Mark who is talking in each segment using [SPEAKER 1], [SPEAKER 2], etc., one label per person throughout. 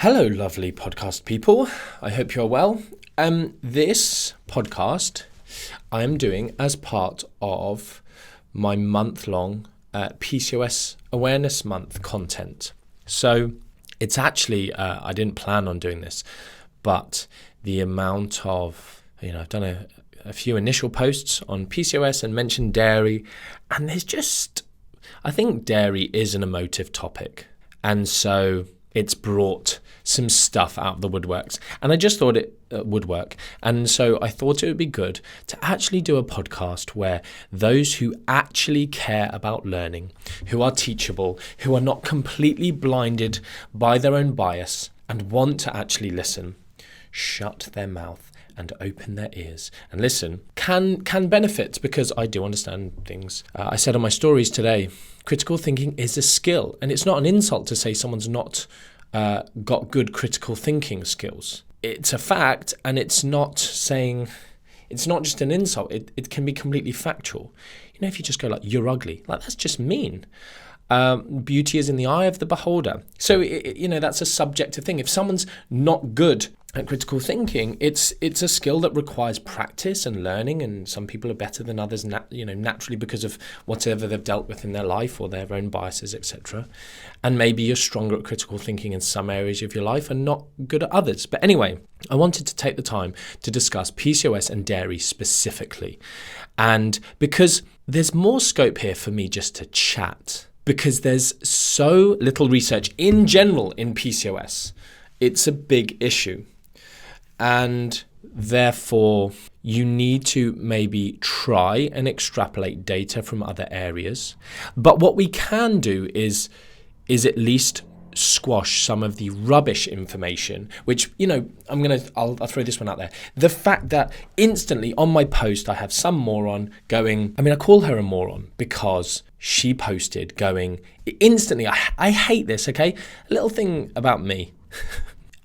[SPEAKER 1] Hello, lovely podcast people. I hope you're well. This podcast I am doing as part of my month-long PCOS Awareness Month content. So it's actually, I didn't plan on doing this, but the amount of, I've done a few initial posts on PCOS and mentioned dairy, and there's just, I think dairy is an emotive topic. And so it's brought some stuff out of the woodworks. And I just thought it would work. And so I thought it would be good to actually do a podcast where those who actually care about learning, who are teachable, who are not completely blinded by their own bias and want to actually listen, shut their mouth and open their ears and listen, can benefit, because I do understand things. I said on my stories today, critical thinking is a skill, and it's not an insult to say someone's not got good critical thinking skills. It's a fact, and it's not just an insult. It can be completely factual. If you just go like, you're ugly, like that's just mean. Beauty is in the eye of the beholder. So, that's a subjective thing. If someone's not good at critical thinking, it's a skill that requires practice and learning, and some people are better than others, naturally because of whatever they've dealt with in their life or their own biases, etc. And maybe you're stronger at critical thinking in some areas of your life and not good at others. But anyway, I wanted to take the time to discuss PCOS and dairy specifically. And because there's more scope here for me just to chat, because there's so little research in general in PCOS. It's a big issue. And therefore, you need to maybe try and extrapolate data from other areas. But what we can do is at least squash some of the rubbish information, which, I'll throw this one out there. The fact that instantly on my post, I have some moron going, I call her a moron because she posted going instantly, I hate this, okay? A little thing about me.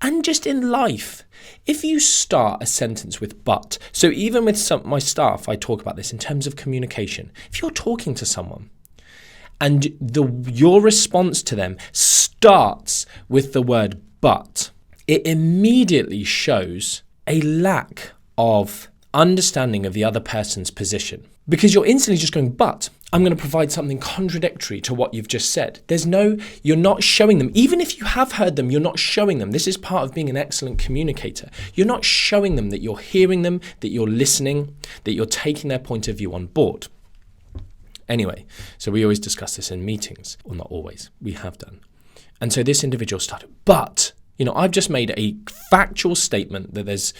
[SPEAKER 1] And just in life, if you start a sentence with but, so even with my staff, I talk about this in terms of communication. If you're talking to someone and your response to them starts with the word but, it immediately shows a lack of understanding of the other person's position. Because you're instantly just going, but I'm going to provide something contradictory to what you've just said. You're not showing them, even if you have heard them, you're not showing them. This is part of being an excellent communicator. You're not showing them that you're hearing them, that you're listening, that you're taking their point of view on board. Anyway, so we always discuss this in meetings. Well, not always. We have done. And so this individual started, but I've just made a factual statement that there's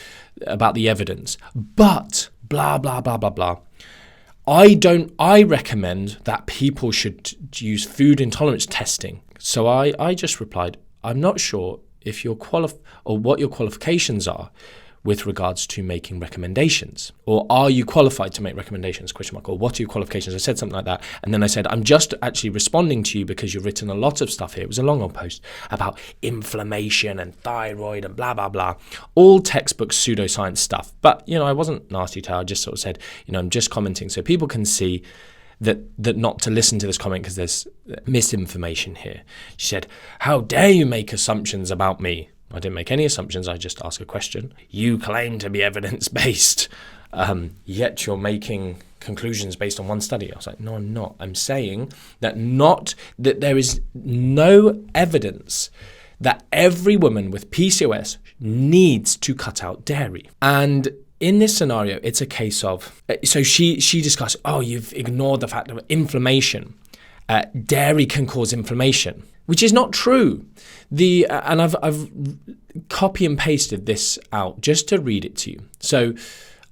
[SPEAKER 1] about the evidence, but blah, blah, blah, blah, blah. I recommend that people should use food intolerance testing. So I just replied, I'm not sure if you're or what your qualifications are with regards to making recommendations, or are you qualified to make recommendations, ? Or what are your qualifications? I said something like that. And then I said, I'm just actually responding to you because you've written a lot of stuff here. It was a long old post about inflammation and thyroid and blah, blah, blah, all textbook pseudoscience stuff. But, I wasn't nasty to her. I just sort of said, I'm just commenting so people can see that not to listen to this comment because there's misinformation here. She said, how dare you make assumptions about me? I didn't make any assumptions. I just asked a question. You claim to be evidence-based, yet you're making conclusions based on one study. I was like, no, I'm not. I'm saying that there is no evidence that every woman with PCOS needs to cut out dairy. And in this scenario, it's a case of, so she discussed, you've ignored the fact of inflammation. Dairy can cause inflammation, which is not true. And I've copy and pasted this out just to read it to you. So,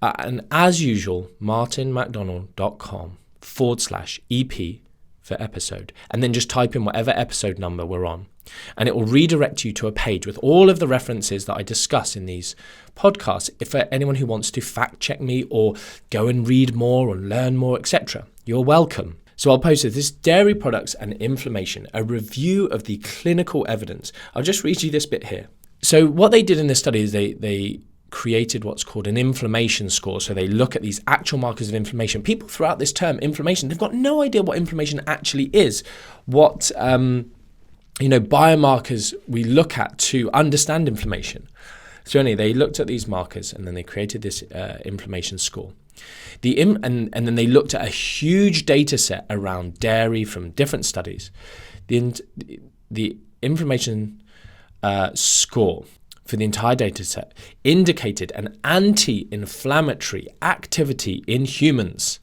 [SPEAKER 1] and as usual, martinmcdonald.com/EP for episode, and then just type in whatever episode number we're on, and it will redirect you to a page with all of the references that I discuss in these podcasts. If for anyone who wants to fact check me or go and read more or learn more, etc., you're welcome. So I'll post this dairy products and inflammation, a review of the clinical evidence. I'll just read you this bit here. So what they did in this study is they created what's called an inflammation score. So they look at these actual markers of inflammation. People throw out this term inflammation. They've got no idea what inflammation actually is, what biomarkers we look at to understand inflammation. So anyway, they looked at these markers and then they created this inflammation score. And then they looked at a huge data set around dairy from different studies. The inflammation score for the entire data set indicated an anti-inflammatory activity in humans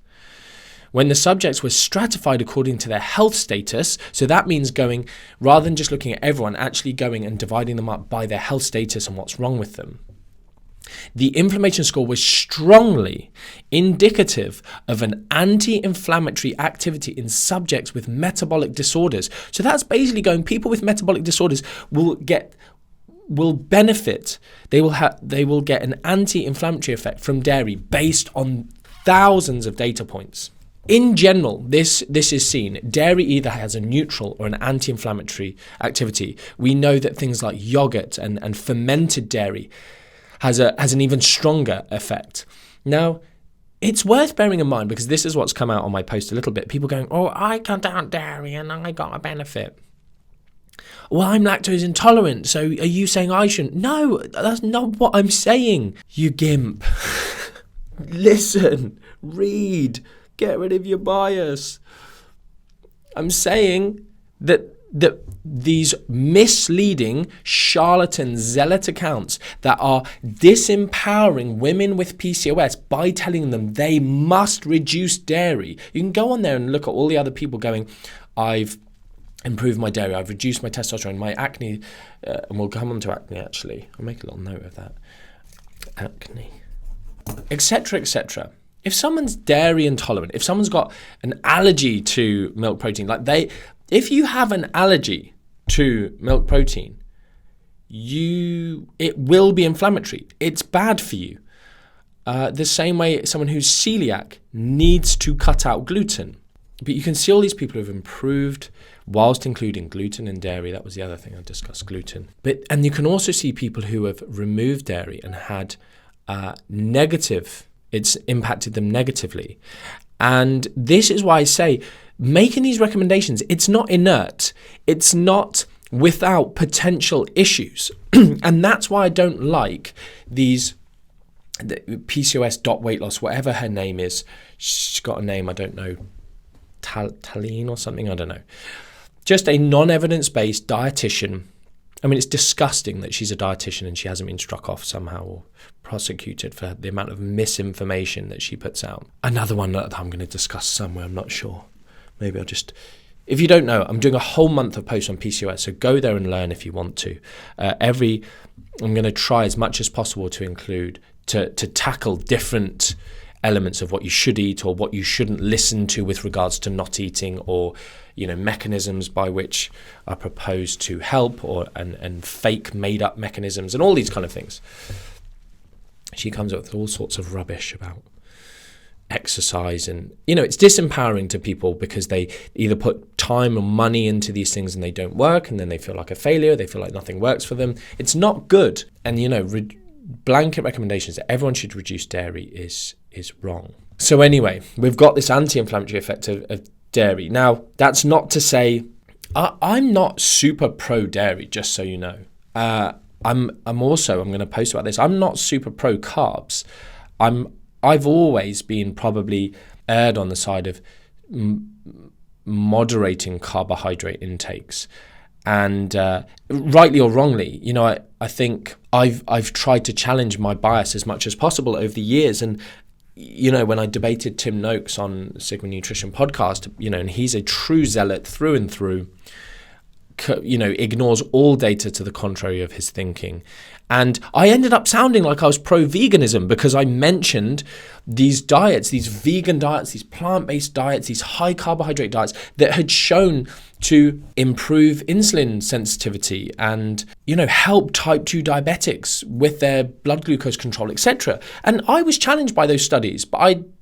[SPEAKER 1] when the subjects were stratified according to their health status. So that means going, rather than just looking at everyone, actually going and dividing them up by their health status and what's wrong with them. The inflammation score was strongly indicative of an anti-inflammatory activity in subjects with metabolic disorders. So that's basically going, people with metabolic disorders will benefit. They will get an anti-inflammatory effect from dairy based on thousands of data points. In general, this is seen. Dairy either has a neutral or an anti-inflammatory activity. We know that things like yogurt and fermented dairy has an even stronger effect. Now, it's worth bearing in mind, because this is what's come out on my post a little bit. People going, oh, I cut out dairy and I got a benefit. Well, I'm lactose intolerant, so are you saying I shouldn't? No, that's not what I'm saying, you gimp. Listen, read, get rid of your bias. I'm saying that these misleading, charlatan, zealot accounts that are disempowering women with PCOS by telling them they must reduce dairy. You can go on there and look at all the other people going, I've improved my dairy, I've reduced my testosterone, my acne, and we'll come on to acne actually. I'll make a little note of that. Acne, etc., etc. If someone's dairy intolerant, if someone's got an allergy to milk protein, if you have an allergy to milk protein, it will be inflammatory. It's bad for you. The same way someone who's celiac needs to cut out gluten. But you can see all these people who have improved whilst including gluten and dairy. That was the other thing I discussed, gluten. And you can also see people who have removed dairy and had it's impacted them negatively. And this is why I say, making these recommendations, it's not inert. It's not without potential issues. And that's why I don't like the PCOS weight loss, whatever her name is. She's got a name, I don't know, Taline or something, I don't know. Just a non-evidence-based dietitian. I mean, it's disgusting that she's a dietitian and she hasn't been struck off somehow or prosecuted for the amount of misinformation that she puts out. Another one that I'm going to discuss somewhere, I'm not sure. Maybe I'll just... If you don't know, I'm doing a whole month of posts on PCOS, so go there and learn if you want to. I'm going to try as much as possible to include, to tackle different elements of what you should eat or what you shouldn't listen to with regards to not eating, or mechanisms by which are proposed to help, and fake made up mechanisms and all these kind of things. She comes up with all sorts of rubbish about exercise, and it's disempowering to people because they either put time or money into these things and they don't work, and then they feel like a failure, they feel like nothing works for them. It's not good. And blanket recommendations that everyone should reduce dairy is wrong. So anyway, we've got this anti-inflammatory effect of dairy. Now, that's not to say I'm not super pro dairy, just so you know. I'm going to post about this. I'm not super pro carbs. I've always been probably erred on the side of moderating carbohydrate intakes, and rightly or wrongly, I think I've tried to challenge my bias as much as possible over the years. And when I debated Tim Noakes on Sigma Nutrition podcast, and he's a true zealot through and through, ignores all data to the contrary of his thinking. And I ended up sounding like I was pro-veganism because I mentioned these diets, these vegan diets, these plant-based diets, these high carbohydrate diets that had shown to improve insulin sensitivity and, help type 2 diabetics with their blood glucose control, etc. And I was challenged by those studies, but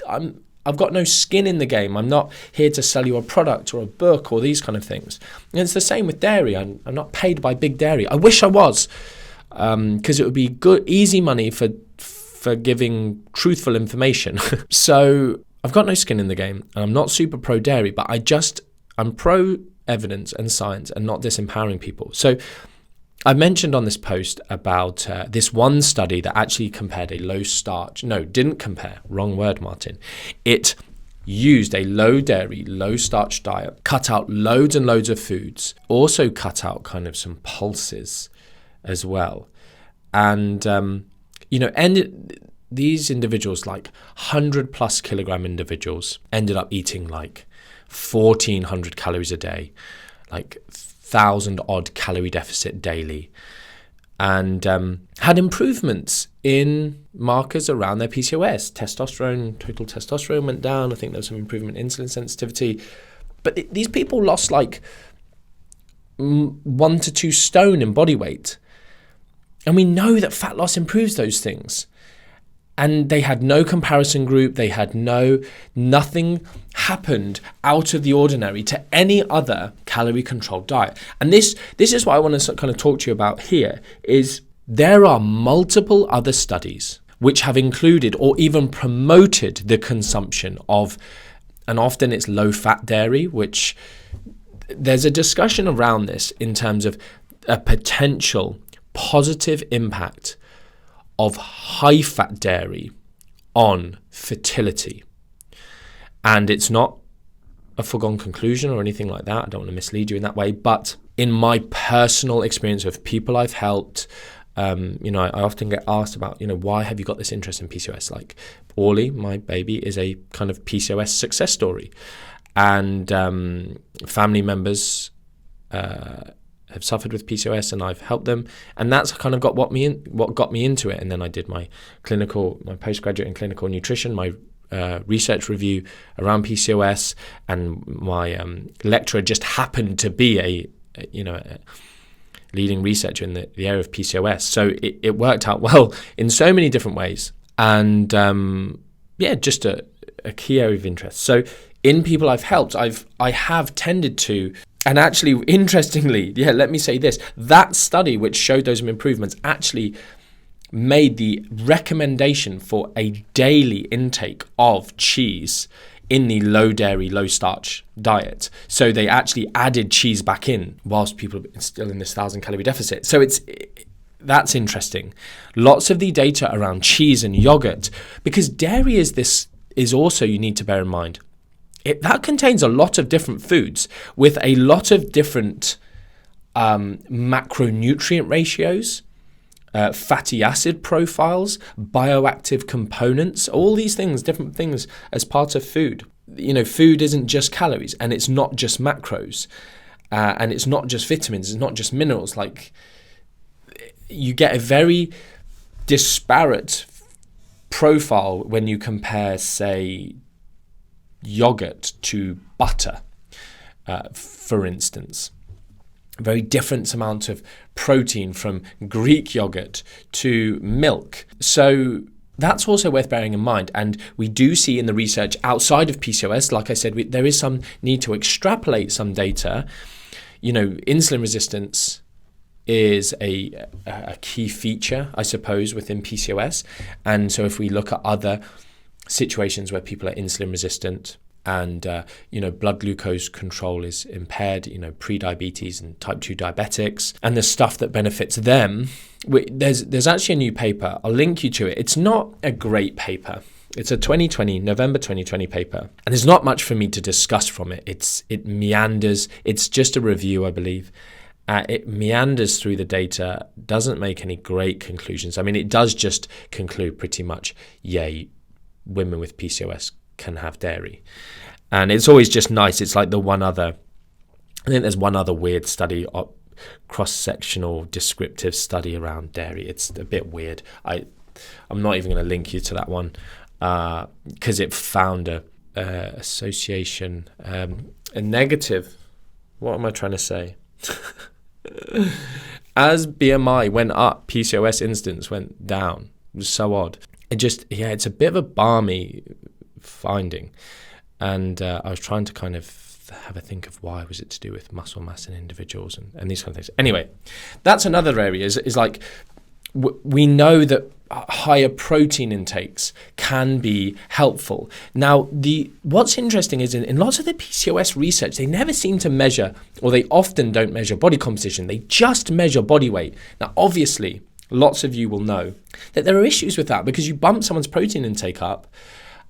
[SPEAKER 1] I've got no skin in the game. I'm not here to sell you a product or a book or these kind of things. And it's the same with dairy. I'm not paid by Big Dairy. I wish I was, because it would be good, easy money for giving truthful information. So I've got no skin in the game, and I'm not super pro dairy, but I'm pro evidence and science and not disempowering people. So I mentioned on this post about this one study that actually compared a low starch, no, didn't compare, wrong word, Martin. It used a low dairy, low starch diet, cut out loads and loads of foods, also cut out kind of some pulses as well. And, these individuals, like 100 plus kilogram individuals, ended up eating like 1,400 calories a day, like 1,000 odd calorie deficit daily, and had improvements in markers around their PCOS. Testosterone, total testosterone went down. I think there was some improvement in insulin sensitivity. But these people lost like 1 to 2 stone in body weight. And we know that fat loss improves those things. And they had no comparison group. They had nothing happened out of the ordinary to any other calorie controlled diet. And this is what I want to kind of talk to you about here, is there are multiple other studies which have included or even promoted the consumption of, and often it's low fat dairy, which there's a discussion around this in terms of a potential positive impact of high-fat dairy on fertility. And it's not a foregone conclusion or anything like that. I don't want to mislead you in that way. But in my personal experience of people I've helped, I often get asked about, why have you got this interest in PCOS? Like Orly, my baby, is a kind of PCOS success story. And family members have suffered with PCOS, and I've helped them, and that's kind of what got me into it. And then I did my postgraduate in clinical nutrition, my research review around PCOS, and my lecturer just happened to be a leading researcher in the area of PCOS. So it worked out well in so many different ways, and just a key area of interest. So in people I've helped, I have tended to. And actually, interestingly, let me say this, that study which showed those improvements actually made the recommendation for a daily intake of cheese in the low dairy, low starch diet. So they actually added cheese back in whilst people are still in this 1,000 calorie deficit. So that's interesting. Lots of the data around cheese and yogurt, because dairy is also, you need to bear in mind, that contains a lot of different foods with a lot of different macronutrient ratios, fatty acid profiles, bioactive components, all these things, different things as part of food. Food isn't just calories, and it's not just macros, and it's not just vitamins, it's not just minerals. Like, you get a very disparate profile when you compare, say, yogurt to butter, for instance. A very different amount of protein from Greek yogurt to milk. So that's also worth bearing in mind. And we do see in the research outside of PCOS, like I said, there is some need to extrapolate some data. Insulin resistance is a key feature, I suppose, within PCOS. And so if we look at other situations where people are insulin resistant and blood glucose control is impaired, pre-diabetes and type 2 diabetics, and the stuff that benefits them, there's actually a new paper. I'll link you to it. It's not a great paper. It's a November 2020 paper, and there's not much for me to discuss from it. It meanders. It's just a review, I believe. It meanders through the data, doesn't make any great conclusions. I mean, it does just conclude pretty much, women with PCOS can have dairy. And it's always just nice. It's like I think there's one other weird study, cross-sectional descriptive study around dairy. It's a bit weird. I'm not even going to link you to that one because it found a association, a negative. What am I trying to say? As BMI went up, PCOS incidence went down. It was so odd. It's a bit of a balmy finding. And I was trying to kind of have a think of why was it to do with muscle mass in individuals and these kind of things. Anyway, that's another area is like we know that higher protein intakes can be helpful. Now, what's interesting is in lots of the PCOS research, they never seem to measure, or they often don't measure body composition. They just measure body weight. Now, obviously, lots of you will know that there are issues with that because you bump someone's protein intake up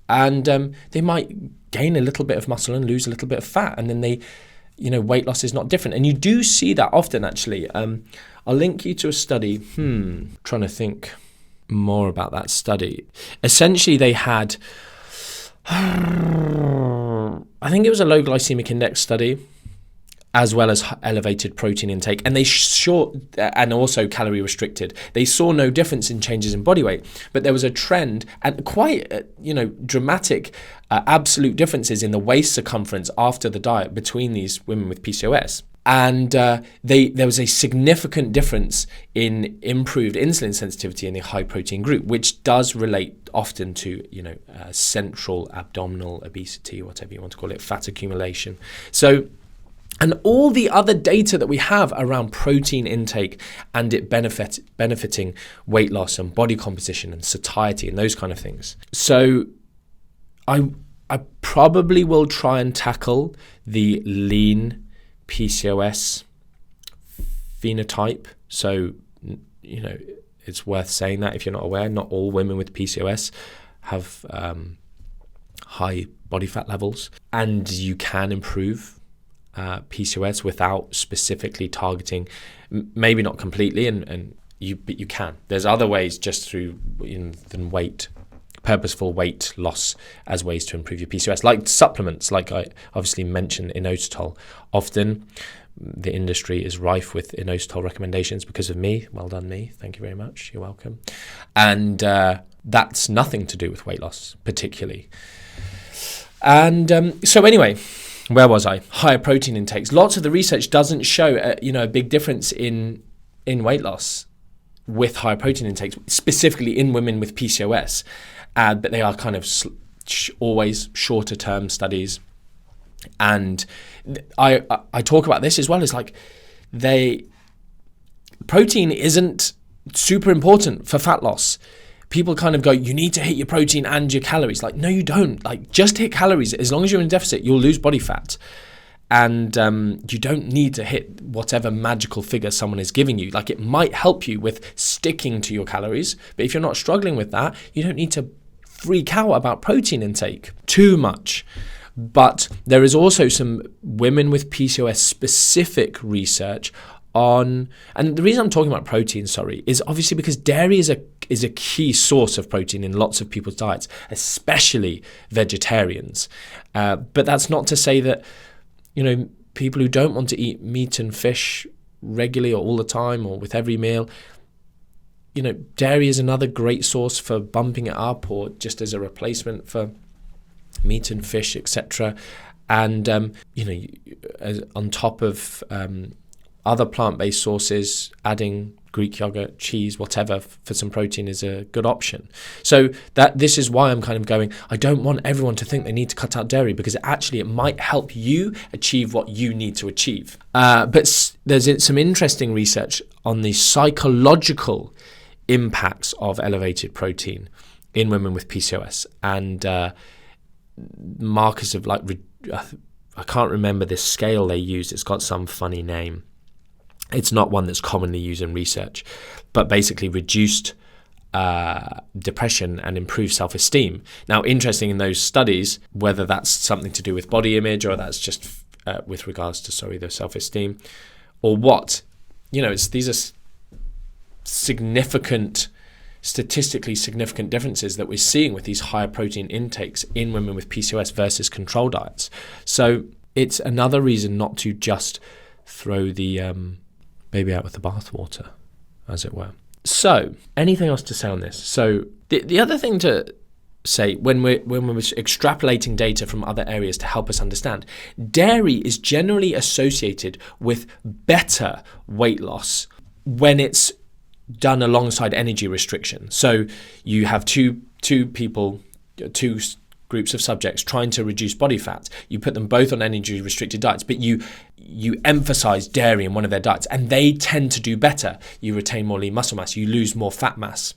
[SPEAKER 1] and they might gain a little bit of muscle and lose a little bit of fat, and then weight loss is not different. And you do see that often, actually. I'll link you to a study. Trying to think more about that study. Essentially, they had, I think it was a low glycemic index study, as well as elevated protein intake, and and also calorie restricted. They saw no difference in changes in body weight, but there was a trend and quite dramatic absolute differences in the waist circumference after the diet between these women with PCOS. And there was a significant difference in improved insulin sensitivity in the high protein group, which does relate often to central abdominal obesity, whatever you want to call it, fat accumulation. And all the other data that we have around protein intake and it benefiting weight loss and body composition and satiety and those kind of things. So I probably will try and tackle the lean PCOS phenotype. So, it's worth saying that if you're not aware, not all women with PCOS have high body fat levels, and you can improve PCOS without specifically targeting, maybe not completely, but you can. There's other ways just through than purposeful weight loss as ways to improve your PCOS, like supplements, like I obviously mentioned inositol. Often the industry is rife with inositol recommendations because of me. Well done, me. Thank you very much. You're welcome. And that's nothing to do with weight loss particularly. And so anyway, where was I? Higher protein intakes. Lots of the research doesn't show a big difference in weight loss with higher protein intakes, specifically in women with PCOS. But they are kind of always shorter term studies. And I talk about this as well as protein isn't super important for fat loss. People kind of go, you need to hit your protein and your calories. No, you don't. Just hit calories. As long as you're in deficit, you'll lose body fat. And you don't need to hit whatever magical figure someone is giving you. It might help you with sticking to your calories. But if you're not struggling with that, you don't need to freak out about protein intake too much. But there is also some women with PCOS specific research on, and the reason I'm talking about protein, is obviously because dairy is a key source of protein in lots of people's diets, especially vegetarians. But that's not to say that, people who don't want to eat meat and fish regularly or all the time or with every meal, dairy is another great source for bumping it up or just as a replacement for meat and fish, etc. And, on top of other plant-based sources, adding Greek yogurt, cheese, whatever, for some protein is a good option. So this is why I'm kind of going, I don't want everyone to think they need to cut out dairy, because it might help you achieve what you need to achieve. But there's some interesting research on the psychological impacts of elevated protein in women with PCOS, and markers of I can't remember this scale they used. It's got some funny name. It's not one that's commonly used in research, but basically reduced depression and improved self-esteem. Now, interesting in those studies, whether that's something to do with body image or that's just with regards to, the self-esteem or what, these are statistically significant differences that we're seeing with these higher protein intakes in women with PCOS versus control diets. So it's another reason not to just throw the baby out with the bathwater, as it were. So anything else to say on this? So the other thing to say when we're extrapolating data from other areas to help us understand, dairy is generally associated with better weight loss when it's done alongside energy restriction. So you have two groups of subjects trying to reduce body fat. You put them both on energy restricted diets, but you emphasize dairy in one of their diets, and they tend to do better. You retain more lean muscle mass, you lose more fat mass.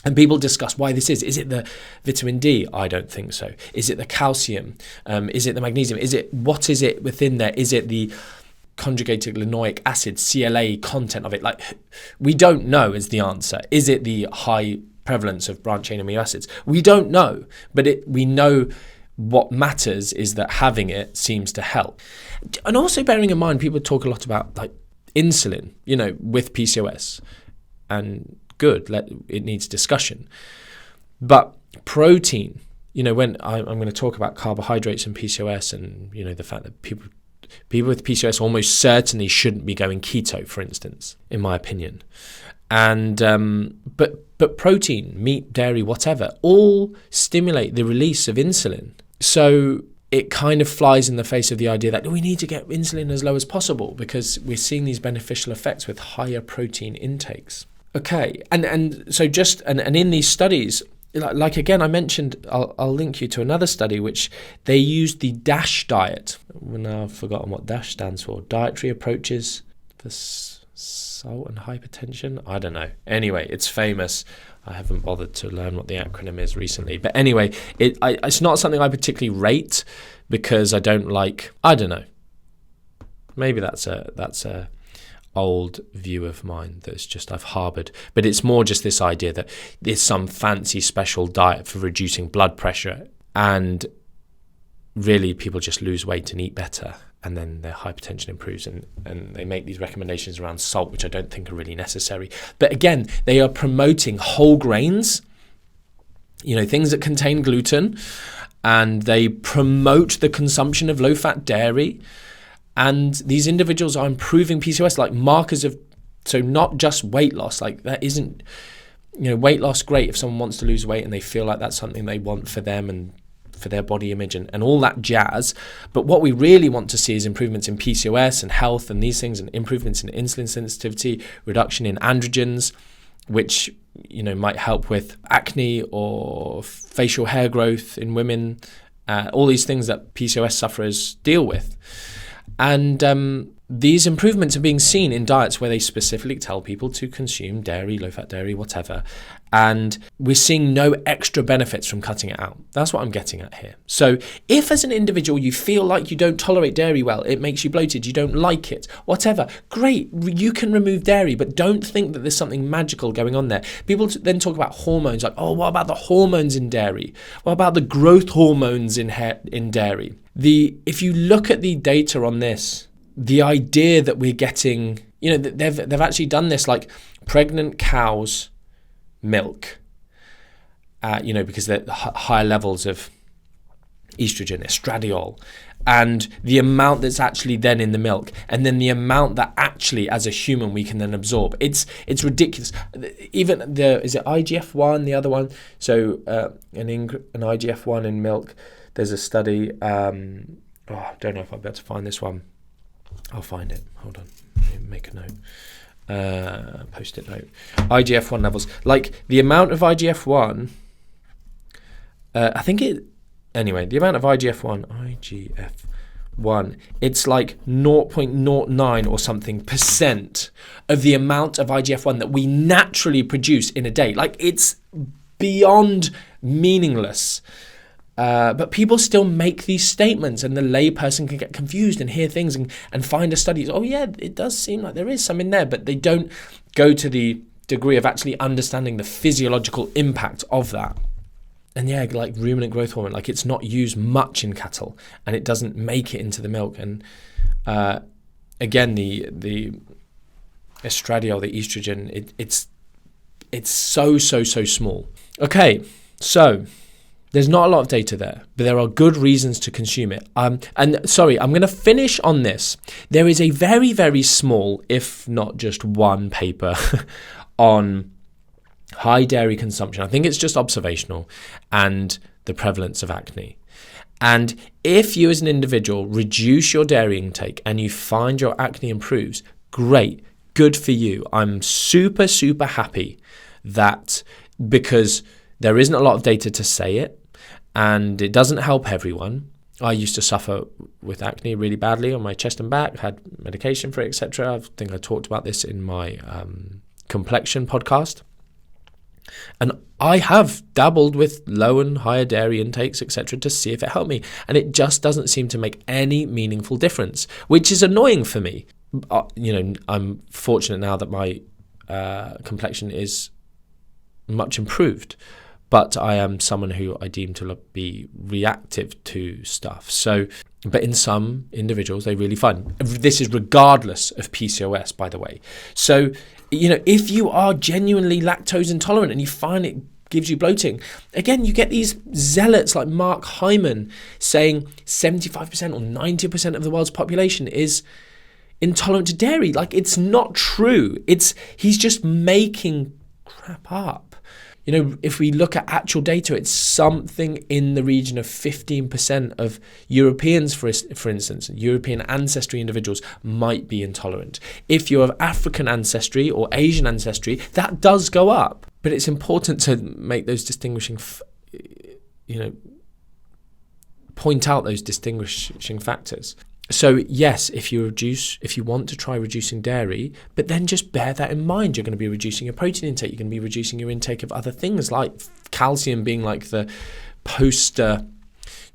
[SPEAKER 1] And people discuss why this is. Is it the vitamin D? I don't think so. Is it the calcium? Is it the magnesium? What is it within there? Is it the conjugated linoleic acid, CLA content of it? Like, we don't know is the answer. Is it the high prevalence of branched chain amino acids? We don't know, but we know what matters is that having it seems to help. And also bearing in mind, people talk a lot about like insulin, with PCOS, and good, it needs discussion. But protein, when I'm going to talk about carbohydrates and PCOS, and the fact that people with PCOS almost certainly shouldn't be going keto, for instance, in my opinion. And but protein, meat, dairy, whatever, all stimulate the release of insulin. So it kind of flies in the face of the idea that we need to get insulin as low as possible because we're seeing these beneficial effects with higher protein intakes. Okay, and so in these studies, like again, I mentioned, I'll link you to another study which they used the DASH diet. Now I've forgotten what DASH stands for. Dietary Approaches for Salt and Hypertension? I don't know. Anyway, it's famous. I haven't bothered to learn what the acronym is recently. But anyway, it's not something I particularly rate because I don't know. Maybe that's a old view of mine that's just I've harbored, but it's more just this idea that there's some fancy special diet for reducing blood pressure, and really people just lose weight and eat better, and then their hypertension improves, and they make these recommendations around salt, which I don't think are really necessary. But again, they are promoting whole grains, things that contain gluten, and they promote the consumption of low-fat dairy. And these individuals are improving PCOS, like markers of, so not just weight loss, like that isn't, weight loss, great if someone wants to lose weight and they feel like that's something they want for them and for their body image and all that jazz. But what we really want to see is improvements in PCOS and health and these things, and improvements in insulin sensitivity, reduction in androgens, which, might help with acne or facial hair growth in women, all these things that PCOS sufferers deal with. And these improvements are being seen in diets where they specifically tell people to consume dairy, low-fat dairy, whatever. And we're seeing no extra benefits from cutting it out. That's what I'm getting at here. So if as an individual you feel like you don't tolerate dairy well, it makes you bloated, you don't like it, whatever, great, you can remove dairy, but don't think that there's something magical going on there. People then talk about hormones, like, oh, what about the hormones in dairy? What about the growth hormones in dairy? If you look at the data on this, the idea that we're getting, they've actually done this, like pregnant cows' milk, because they're higher levels of estrogen, estradiol, and the amount that's actually then in the milk, and then the amount that actually as a human we can then absorb. It's ridiculous. Even is it IGF-1, the other one? So an IGF-1 in milk. There's a study, I don't know if I'll be able to find this one. I'll find it. Hold on. Let me make a note. Post-it note. IGF-1 levels. Like the amount of IGF-1, the amount of IGF-1, it's like 0.09 or something % of the amount of IGF-1 that we naturally produce in a day. Like it's beyond meaningless. But people still make these statements, and the layperson can get confused and hear things and find a study. Oh yeah, it does seem like there is some in there, but they don't go to the degree of actually understanding the physiological impact of that. And yeah, like ruminant growth hormone, like it's not used much in cattle, and it doesn't make it into the milk. And again, the estradiol, the estrogen, it's so small. Okay, so there's not a lot of data there, but there are good reasons to consume it. And sorry, I'm going to finish on this. There is a very, very small, if not just one paper on high dairy consumption. I think it's just observational, and the prevalence of acne. And if you as an individual reduce your dairy intake and you find your acne improves, great, good for you. I'm super, super happy that, because there isn't a lot of data to say it, and it doesn't help everyone. I used to suffer with acne really badly on my chest and back, had medication for it, etc. I think I talked about this in my complexion podcast. And I have dabbled with low and higher dairy intakes, etc., to see if it helped me. And it just doesn't seem to make any meaningful difference, which is annoying for me. I'm fortunate now that my complexion is much improved, but I am someone who I deem to be reactive to stuff. So, but in some individuals, they really find. This is regardless of PCOS, by the way. So, if you are genuinely lactose intolerant and you find it gives you bloating, again, you get these zealots like Mark Hyman saying 75% or 90% of the world's population is intolerant to dairy. Like, it's not true. He's just making crap up. If we look at actual data, it's something in the region of 15% of Europeans, for instance, European ancestry individuals might be intolerant. If you're of African ancestry or Asian ancestry, that does go up. But it's important to make those distinguishing, point out those distinguishing factors. So yes, if you want to try reducing dairy, but then just bear that in mind. You're going to be reducing your protein intake. You're going to be reducing your intake of other things, like calcium being like the poster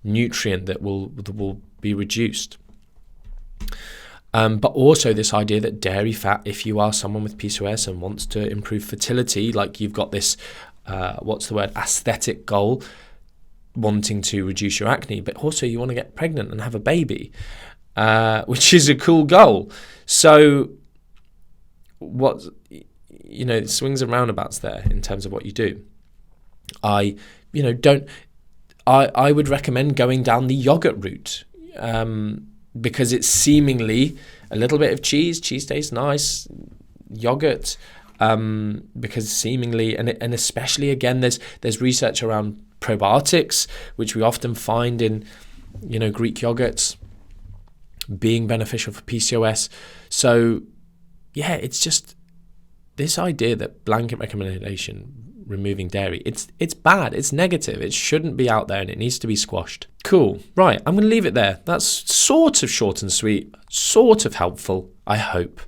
[SPEAKER 1] nutrient that will be reduced. But also this idea that dairy fat, if you are someone with PCOS and wants to improve fertility, like you've got this, aesthetic goal, wanting to reduce your acne, but also you want to get pregnant and have a baby. Which is a cool goal. So swings and roundabouts there in terms of what you do. I would recommend going down the yogurt route, because it's seemingly a little bit of cheese tastes nice, yogurt, because seemingly, and especially again, there's research around probiotics, which we often find in, Greek yogurts, being beneficial for PCOS. So yeah, it's just this idea that blanket recommendation removing dairy, it's bad, it's negative, it shouldn't be out there, and it needs to be squashed. Cool. Right, I'm going to leave it there. That's sort of short and sweet, sort of helpful, I hope.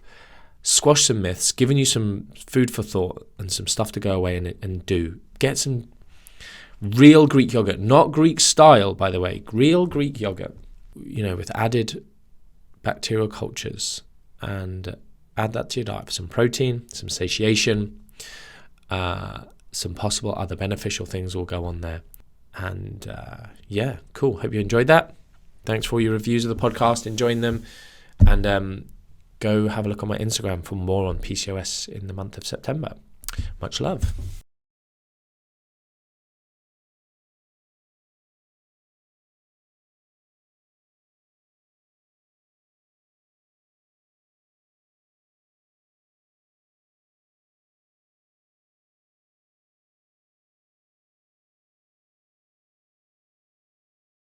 [SPEAKER 1] Squash some myths, giving you some food for thought and some stuff to go away and do. Get some real Greek yogurt, not Greek style, by the way, real Greek yogurt, with added bacterial cultures, and add that to your diet for some protein, some satiation, some possible other beneficial things will go on there. And yeah, cool. Hope you enjoyed that. Thanks for all your reviews of the podcast, enjoying them. And go have a look on my Instagram for more on PCOS in the month of September. Much love.